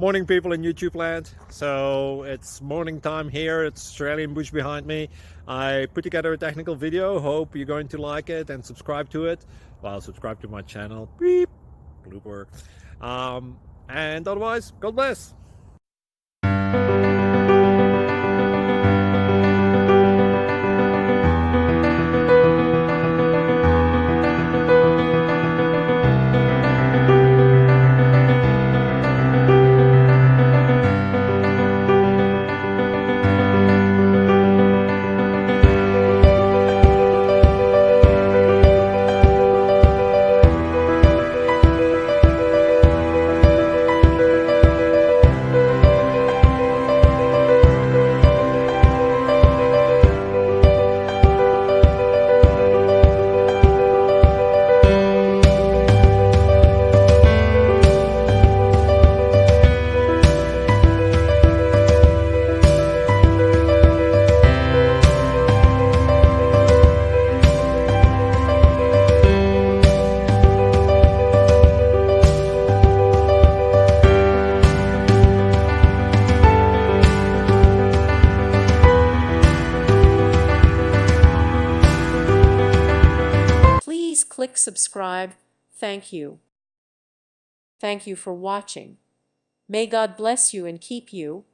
Morning, people in YouTube land. So it's morning time here. It's Australian bush behind me. I put together a technical video. Hope you're going to like it and subscribe to it. Well, subscribe to my channel. Beep. Blooper. And otherwise, God bless. Please click subscribe. Thank you. Thank you for watching. May God bless you and keep you.